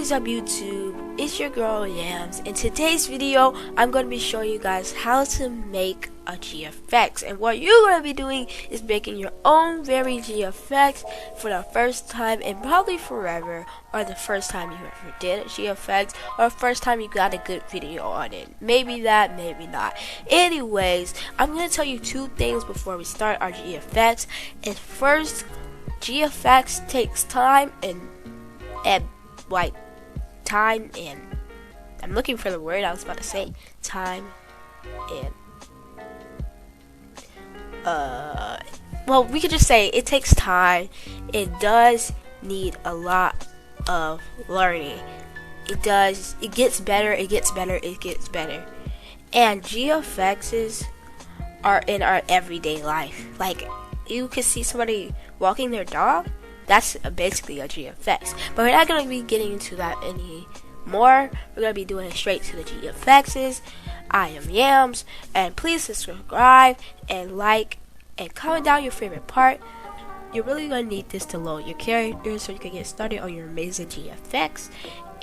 is up YouTube? It's your girl Yams. In today's video, I'm going to be showing you guys how to make a GFX. And what you're going to be doing is making your own very GFX for the first time and probably forever, or the first time you ever did a GFX, or the first time you got a good video on it. Maybe that, maybe not. Anyways, I'm going to tell you two things before we start our GFX. And first, GFX takes time and I'm looking for the word I was about to say. Time and well, we could just say it takes time. It does need a lot of learning. It does. It gets better. It gets better. It gets better. And GFXs are in our everyday life. Like, you can see somebody walking their dog. That's basically a GFX. But we're not going to be getting into that anymore. We're going to be doing it straight to the GFXs. I am Yams. And please subscribe and like and comment down your favorite part. You're really going to need this to load your characters so you can get started on your amazing GFX.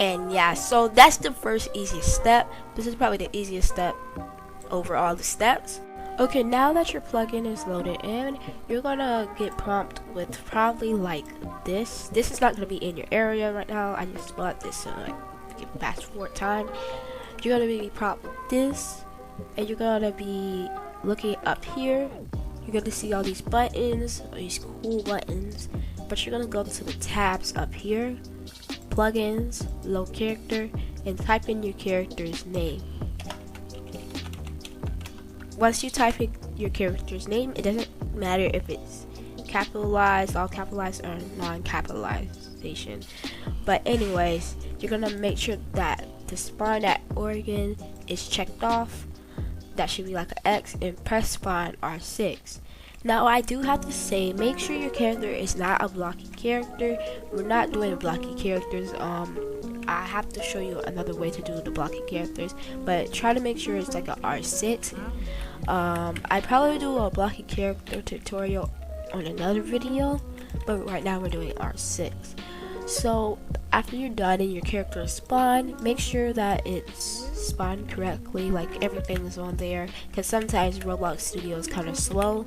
And yeah, so that's the first easiest step. This is probably the easiest step over all the steps. Okay, now that your plugin is loaded in, you're gonna get prompted with probably like this. This is not gonna be in your area right now. I just bought this so like get fast forward time. You're gonna be prompted with this, and you're gonna be looking up here. You're gonna see all these buttons, all these cool buttons, but you're gonna go to the tabs up here, plugins, load character, and type in your character's name. Once you type in your character's name, it doesn't matter if it's capitalized, all capitalized, or non-capitalization. But anyways, you're gonna make sure that the spawn at Oregon is checked off. That should be like an X, and press spawn R6. Now I do have to say, make sure your character is not a blocky character. We're not doing blocky characters. I have to show you another way to do the blocky characters, but try to make sure it's like a R6. I probably do a blocky character tutorial on another video, but right now we're doing R6. So after you're done and your character is spawned, make sure that it's spawned correctly, like everything is on there, because sometimes Roblox Studio is kind of slow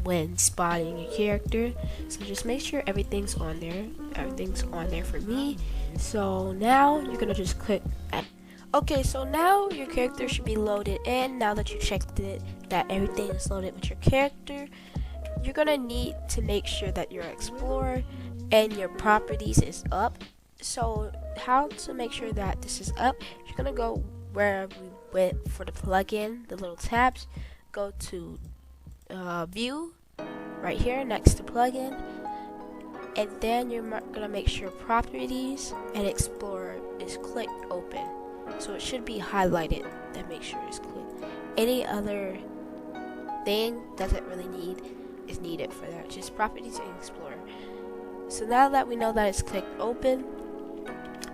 when spawning your character. So just make sure everything's on there. Everything's on there for me. So now you're gonna just click okay, so now your character should be loaded in. Now that you checked it, that everything is loaded with your character, you're gonna need to make sure that your explorer and your properties is up. So how to make sure that this is up, you're gonna go where we went for the plugin, the little tabs, go to view right here next to plugin, and then you're gonna make sure properties and explorer is clicked open. So it should be highlighted. Then make sure it's clicked. Any other thing doesn't really is needed for that. Just properties and explorer. So now that we know that it's clicked open,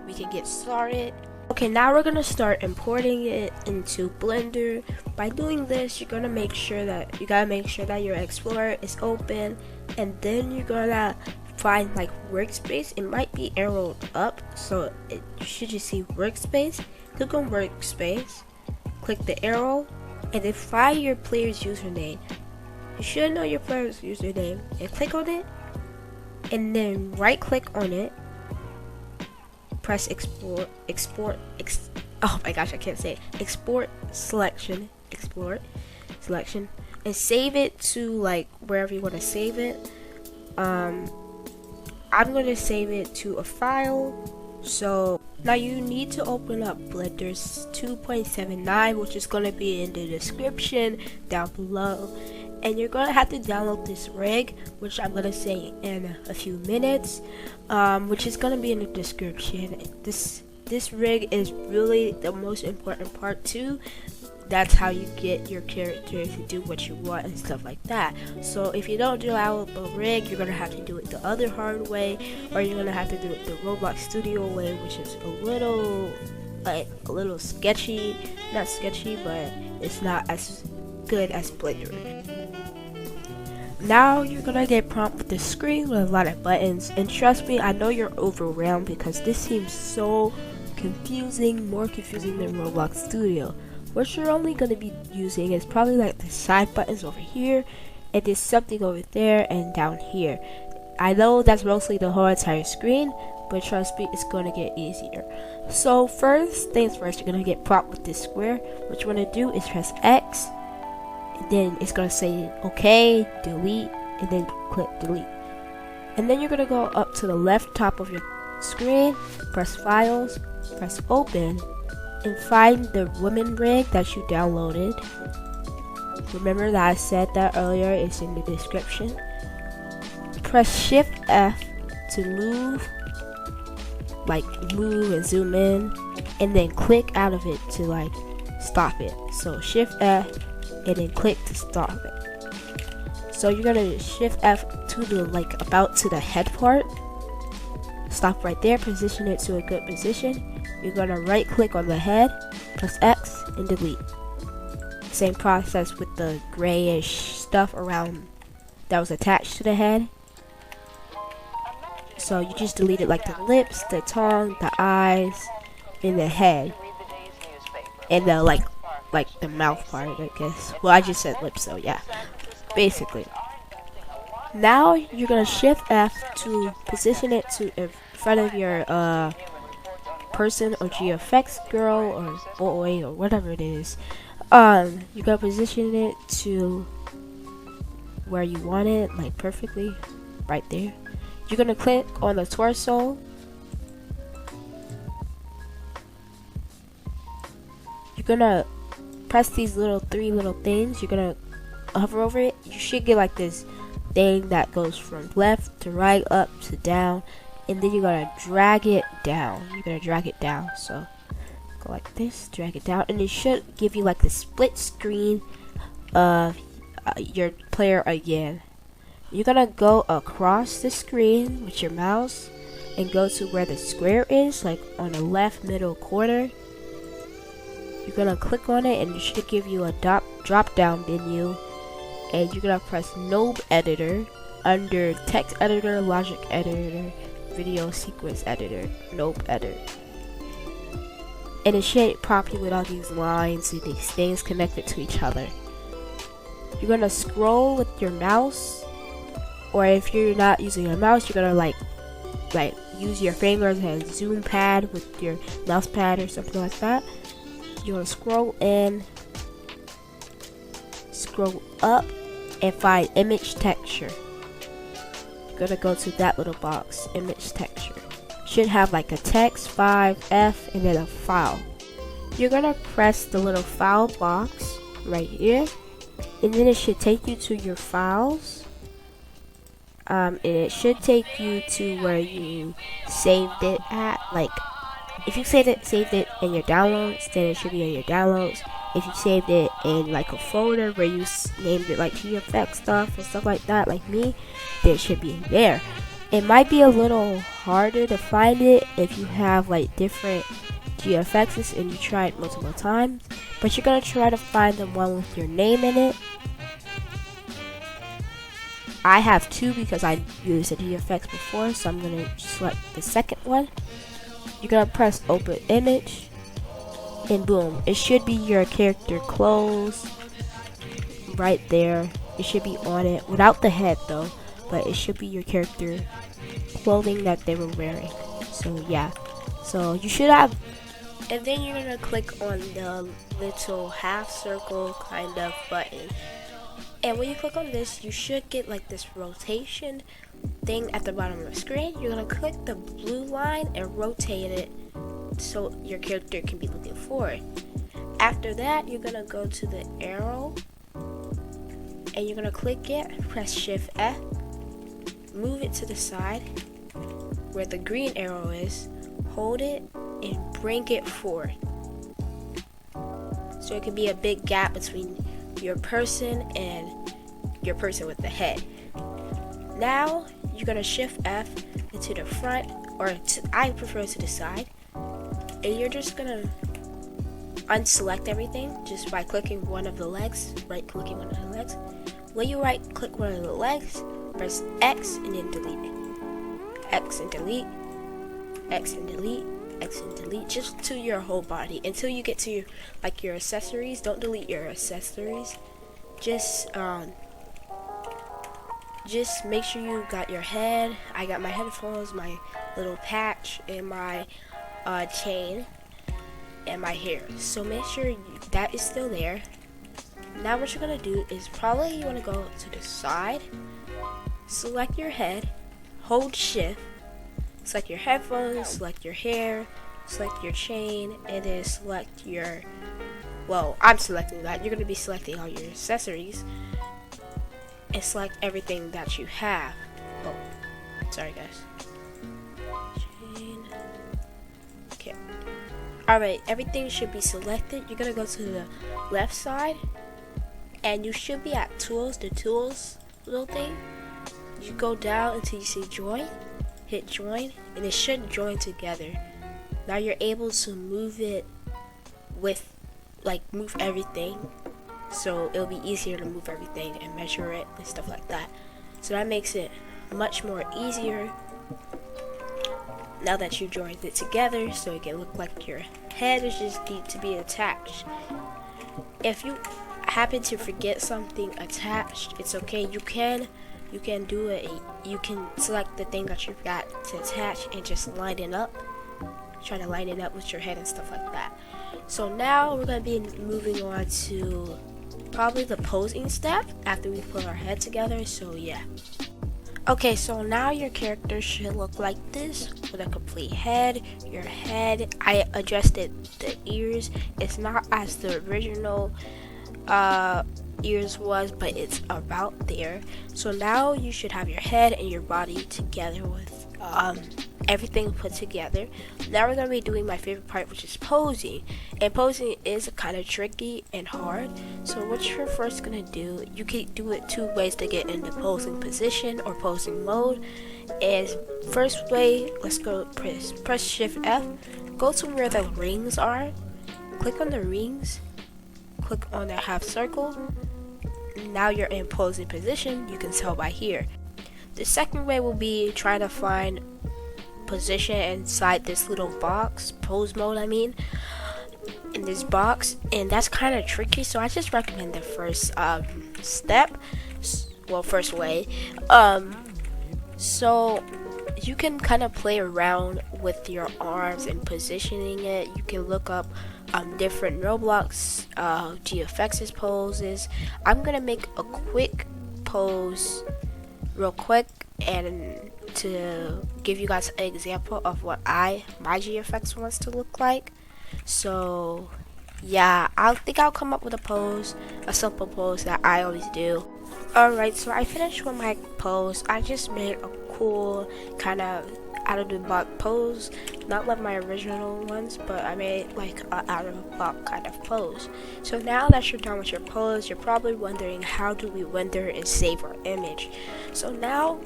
we can get started. Okay, now we're gonna start importing it into Blender. By doing this, you're gonna make sure that your explorer is open, and then you're gonna find like workspace. It might be arrowed up, so you should just see workspace. Click on workspace, click the arrow, and then find your player's username. You should know your player's username, and click on it, and then right click on it, press export oh my gosh, I can't say it. Export selection, and save it to like wherever you want to save it. I'm going to save it to a file. So now you need to open up Blender 2.79, which is going to be in the description down below, and you're going to have to download this rig, which I'm going to say in a few minutes, which is going to be in the description. This rig is really the most important part too. That's how you get your character to do what you want and stuff like that. So if you don't download the rig, you're gonna have to do it the other hard way, or you're gonna have to do it the Roblox Studio way, which is a little sketchy. Not sketchy, but it's not as good as Blender. Now you're gonna get prompted with the screen with a lot of buttons, and trust me, I know you're overwhelmed because this seems so confusing, more confusing than Roblox Studio. What you're only gonna be using is probably like the side buttons over here, and there's something over there and down here. I know that's mostly the whole entire screen, but trust me, it's gonna get easier. So first things first, you're gonna get prompted with this square. What you wanna do is press X, and then it's gonna say OK, delete, and then click delete. And then you're gonna go up to the left top of your screen, press Files, press Open, and find the women rig that you downloaded. Remember that I said that earlier, it's in the description. Press Shift F to move and zoom in, and then click out of it to stop it. So Shift F and then click to stop it. So you're gonna Shift F to the about to the head part. Stop right there, position it to a good position. You're gonna right click on the head, press X and delete. Same process with the grayish stuff around that was attached to the head. So you just delete it like the lips, the tongue, the eyes, and the head, and the like the mouth part, I guess. Well, I just said lips, so yeah, basically. Now you're gonna Shift F to position it to in front of your person or GFX girl or boy or whatever it is. You're gonna position it to where you want it, like perfectly, right there. You're gonna click on the torso. You're gonna press these three little things. You're gonna hover over it. You should get like this thing that goes from left to right, up to down, and then you're gonna drag it down. You're gonna drag it down. So go like this, drag it down, and it should give you like the split screen of your player again. You're gonna go across the screen with your mouse and go to where the square is, like on the left middle corner. You're gonna click on it and it should give you a drop down menu, and you're gonna press Nobe Editor under Text Editor, Logic Editor, Video Sequence Editor, Nobe Editor. And it should prompt you with all these lines and these things connected to each other. You're gonna scroll with your mouse, or if you're not using a mouse, you're gonna like use your fingers and zoom pad with your mouse pad or something like that. You're gonna scroll in, scroll up, and find image texture. You're gonna go to that little box, image texture. Should have like a text, 5F, and then a file. You're gonna press the little file box right here, and then it should take you to your files. And it should take you to where you saved it at. Like, if you saved it in your downloads, then it should be in your downloads. If you saved it in like a folder where you named it like GFX stuff and stuff like that, like me, then it should be in there. It might be a little harder to find it if you have like different GFXs and you try it multiple times, but you're gonna try to find the one with your name in it. I have two because I used a GFX before, so I'm gonna select the second one. You're gonna press open image, and boom, it should be your character clothes right there. It should be on it without the head though, but it should be your character clothing that they were wearing. So yeah, so you should have, and then you're gonna click on the little half circle kind of button. And when you click on this, you should get like this rotation thing at the bottom of the screen. You're gonna click the blue line and rotate it so your character can be looking forward. After that, you're gonna go to the arrow and you're gonna click it, press Shift F, move it to the side where the green arrow is, hold it and bring it forward. So it can be a big gap between your person and your person with the head. Now you're gonna Shift F into the front, or I prefer to the side, and you're just gonna unselect everything just by clicking one of the legs, right clicking one of the legs. when you right click one of the legs, press X and then delete it. X and delete, X and delete, X and delete, just to your whole body until you get to your, like your accessories. Don't delete your accessories. Just make sure you got your head. I got my headphones, my little patch, and my chain, and my hair. So make sure that is still there. Now what you're gonna do is probably you wanna go to the side, select your head, hold shift, select your headphones, select your hair, select your chain, and then select your, well, I'm selecting that. You're gonna be selecting all your accessories and select everything that you have. Oh, sorry guys. Chain. Okay. Alright, everything should be selected. You're gonna go to the left side and you should be at tools, the tools little thing. You go down until you see join, hit join, and it should join together. Now you're able to move it with, like, move everything. So it'll be easier to move everything and measure it and stuff like that. So that makes it much more easier now that you joined it together, so it can look like your head is just need to be attached. If you happen to forget something attached, it's okay. You can do it. You can select the thing that you've got to attach and just line it up. Try to line it up with your head and stuff like that. So now we're gonna be moving on to probably the posing step after we put our head together. So yeah. Okay, so now your character should look like this with a complete head. Your head, I adjusted the ears. It's not as the original ears was, but it's about there. So now you should have your head and your body together with everything put together. Now we're going to be doing my favorite part, which is posing. And posing is kind of tricky and hard. So what you're first going to do, you can do it two ways to get into posing position or posing mode. Is first way, let's go press Shift F, go to where the rings are, click on the rings, click on the half circle. Now you're in posing position. You can tell by here. The second way will be trying to find position inside this little box, pose mode I mean, in this box, and that's kind of tricky, so I just recommend the first step, well, first way. So you can kind of play around with your arms and positioning it. You can look up different Roblox GFX's poses. I'm gonna make a quick pose real quick and to give you guys an example of what my GFX wants to look like. So yeah, I think I'll come up with a simple pose that I always do. Alright, so I finished with my pose. I just made a cool kind of out of the box pose, not like my original ones, but I made like a out of the box kind of pose. So now that you're done with your pose, you're probably wondering, how do we render and save our image? So now,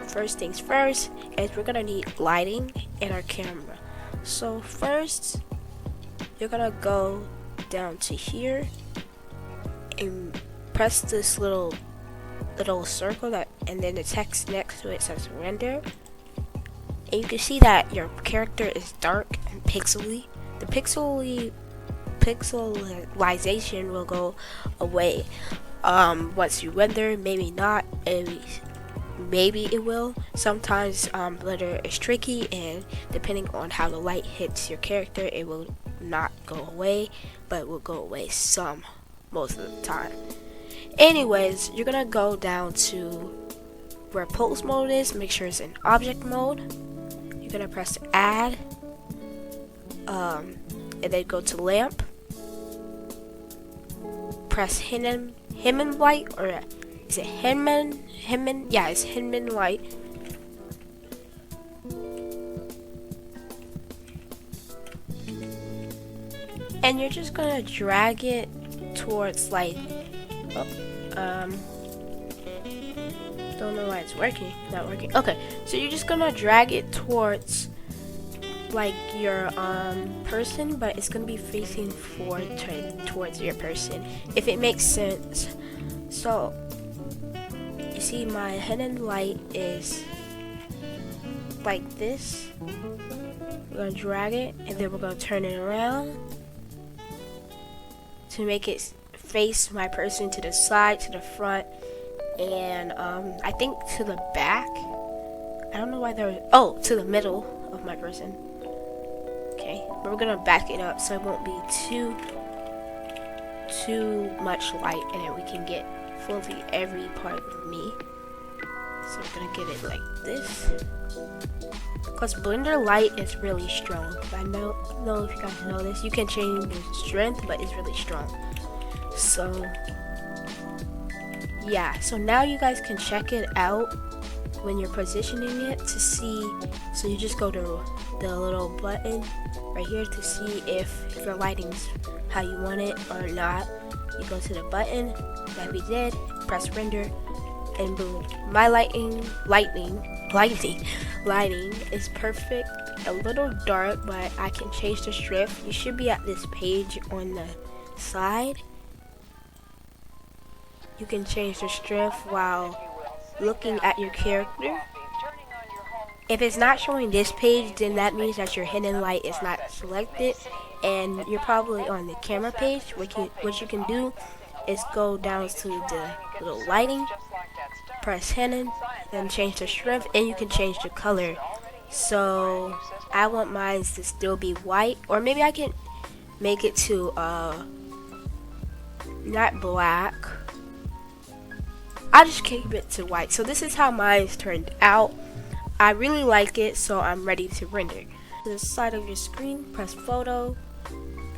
first things first is we're gonna need lighting and our camera. So first, you're gonna go down to here and press this little circle that, and then the text next to it says render. And you can see that your character is dark and pixely. The pixelization will go away once you render. Maybe not, maybe it will. Sometimes render is tricky, and depending on how the light hits your character, it will not go away, but it will go away most of the time. Anyways, you're gonna go down to where pose mode is, make sure it's in object mode. You're gonna press add, and then go to lamp, press hidden light, or is it hidden? Yeah, it's hidden light. And you're just gonna drag it towards like, don't know why it's not working. Okay, so you're just gonna drag it towards like your person, but it's gonna be facing forward towards your person, if it makes sense. So you see my hidden light is like this. We're gonna drag it and then we're gonna turn it around to make it face my person to the side, to the front, and I think to the back. I don't know why to the middle of my person. Okay, but we're gonna back it up so it won't be too much light, and then we can get fully every part of me. So we're gonna get it like this. Because Blender light is really strong. I know if you guys know this. You can change the strength, but it's really strong. So yeah, so now you guys can check it out when you're positioning it to see. So you just go to the little button right here to see if your lighting's how you want it or not. You go to the button that we did, press render, and boom, my lighting is perfect. A little dark, but I can change the strength. You should be at this page on the side. You can change the strength while looking at your character. If it's not showing this page, then that means that your hidden light is not selected, and you're probably on the camera page. What you can do is go down to the little lighting, press hidden, then change the strength, and you can change the color. So I want mine to still be white, or maybe I can make it to not black. I just keep it to white. So this is how mine's turned out. I really like it, so I'm ready to render. To the side of your screen, press photo,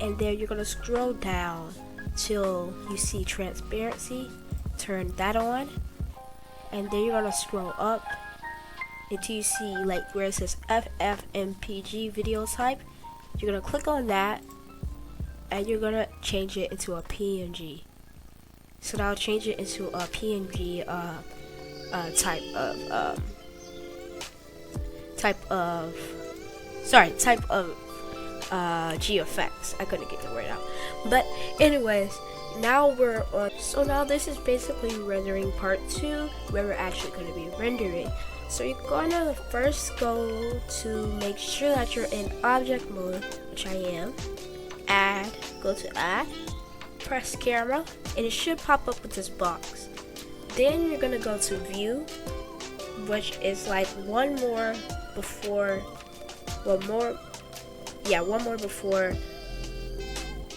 and there you're gonna scroll down till you see transparency. Turn that on, and then you're gonna scroll up until you see like where it says FFmpeg video type. You're gonna click on that, and you're gonna change it into a PNG. So that'll change it into a PNG type of GFX. I couldn't get the word out. But anyways, now we're on. So now this is basically rendering part 2, where we're actually going to be rendering. So you're gonna first go to make sure that you're in object mode, which I am. Add, go to add, press camera, and it should pop up with this box. Then you're gonna go to view, which is like one more before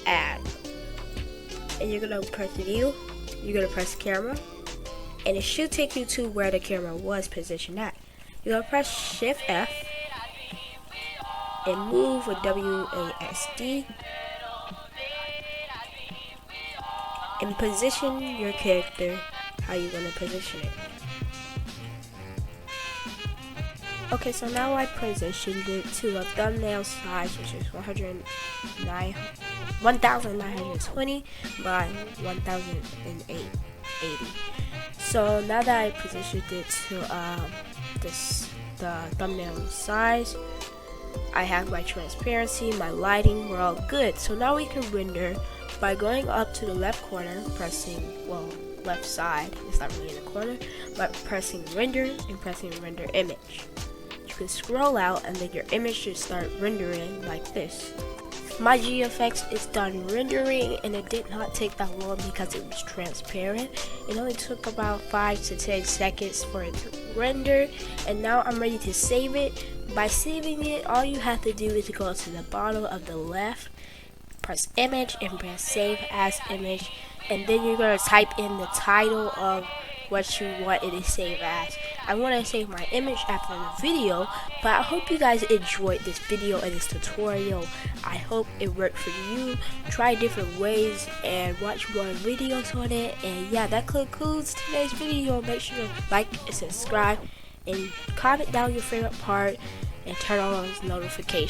add. And you're gonna press view, you're gonna press camera, and it should take you to where the camera was positioned at. You're gonna press Shift F and move with WASD and position your character how you want to position it. Okay, so now I positioned it to a thumbnail size, which is 1920 by 1080. So now that I positioned it to the thumbnail size, I have my transparency, my lighting, we're all good. So now we can render by going up to the left corner, pressing, left side, it's not really in the corner, but pressing render and pressing render image. You can scroll out and then your image should start rendering like this. My GFX is done rendering, and it did not take that long because it was transparent. It only took about 5 to 10 seconds for it to render, and now I'm ready to save it. By saving it, all you have to do is go to the bottom of the left, press image and press save as image, and then you're going to type in the title of what you want it to save as. I want to save my image after the video, but I hope you guys enjoyed this video and this tutorial. I hope it worked for you. Try different ways and watch more videos on it. And yeah, that concludes today's video. Make sure to like and subscribe and comment down your favorite part and turn on those notifications.